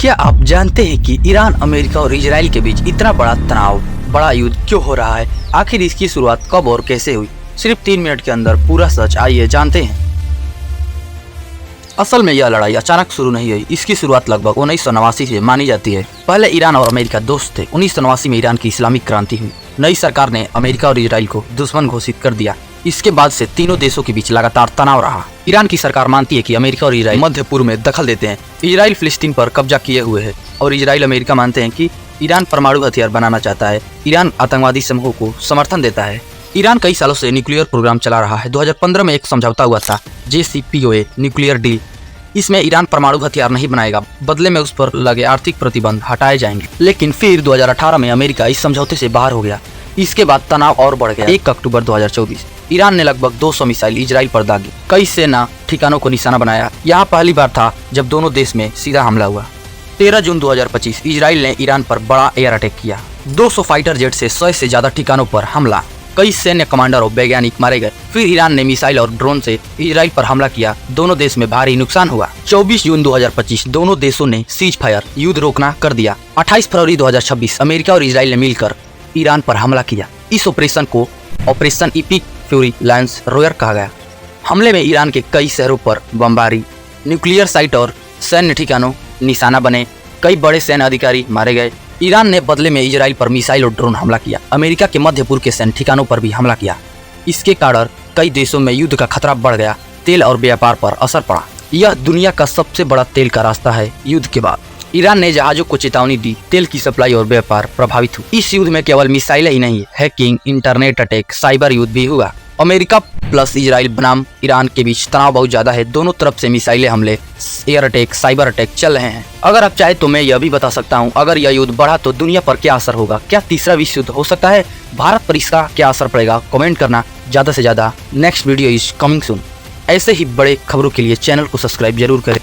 क्या आप जानते हैं कि ईरान, अमेरिका और इजराइल के बीच इतना बड़ा तनाव, बड़ा युद्ध क्यों हो रहा है? आखिर इसकी शुरुआत कब और कैसे हुई? सिर्फ 3 मिनट के अंदर पूरा सच आइए जानते हैं। असल में यह लड़ाई अचानक शुरू नहीं हुई। इसकी शुरुआत लगभग 1989 से मानी जाती है। पहले ईरान और अमेरिका दोस्त थे। 1989 में ईरान की इस्लामिक क्रांति हुई। नई सरकार ने अमेरिका और इजराइल को दुश्मन घोषित कर दिया। इसके बाद से तीनों देशों के बीच लगातार तनाव रहा। ईरान की सरकार मानती है कि अमेरिका और इजराइल मध्य पूर्व में दखल देते हैं। इजराइल फिलिस्तीन पर कब्जा किए हुए है और इजराइल अमेरिका मानते हैं कि ईरान परमाणु हथियार बनाना चाहता है। ईरान आतंकवादी समूह को समर्थन देता है। ईरान कई सालों से न्यूक्लियर प्रोग्राम चला रहा है। 2015 में एक समझौता हुआ था, JCPOA न्यूक्लियर डील। इसमें ईरान परमाणु हथियार नहीं बनाएगा, बदले में उस पर लगे आर्थिक प्रतिबंध हटाए जाएंगे। लेकिन फिर 2018 में अमेरिका इस समझौते से बाहर हो गया। इसके बाद तनाव और बढ़ गया। 1 अक्टूबर 2024 ईरान ने लगभग 200 मिसाइल इजराइल पर दागी। कई सेना ठिकानों को निशाना बनाया। यहाँ पहली बार था जब दोनों देश में सीधा हमला हुआ। 13 जून 2025 इजराइल ने ईरान पर बड़ा एयर अटैक किया। 200 फाइटर जेट से 100 से ज्यादा ठिकानों पर हमला। कई सैन्य कमांडर और वैज्ञानिक मारे गए। फिर ईरान ने मिसाइल और ड्रोन से इजराइल पर हमला किया। दोनों देश में भारी नुकसान हुआ। 24 जून 2025 दोनों देशों ने सीज फायर युद्ध रोकना कर दिया। 28 फरवरी 2026 अमेरिका और इजराइल ने मिलकर ईरान पर हमला किया। इस ऑपरेशन को ऑपरेशन इपिक फ्यूरी लायंस रोयर कहा गया। हमले में ईरान के कई शहरों पर बमबारी, न्यूक्लियर साइट और सैन्य ठिकानों निशाना बने। कई बड़े सैन्य अधिकारी मारे गए। ईरान ने बदले में इजराइल पर मिसाइल और ड्रोन हमला किया। अमेरिका के मध्य पूर्व के सैन्य ठिकानों पर भी हमला किया। इसके कारण कई देशों में युद्ध का खतरा बढ़ गया। तेल और व्यापार पर असर पड़ा। यह दुनिया का सबसे बड़ा तेल का रास्ता है। युद्ध के बाद ईरान ने जहाजों को चेतावनी दी। तेल की सप्लाई और व्यापार प्रभावित हुआ। इस युद्ध में केवल मिसाइलें ही नहीं, हैकिंग, इंटरनेट अटैक, साइबर युद्ध भी हुआ। अमेरिका प्लस इजराइल बनाम ईरान के बीच तनाव बहुत ज्यादा है। दोनों तरफ से मिसाइलें हमले, एयर अटैक, साइबर अटैक चल रहे हैं। अगर आप चाहे तो मैं यह भी बता सकता हूँ, अगर यह युद्ध बढ़ा तो दुनिया पर क्या असर होगा? क्या तीसरा विश्व युद्ध हो सकता है? भारत पर इसका क्या असर पड़ेगा? कमेंट करना ज्यादा से ज्यादा। Next video is coming soon. ऐसे ही बड़े खबरों के लिए चैनल को सब्सक्राइब जरूर करें।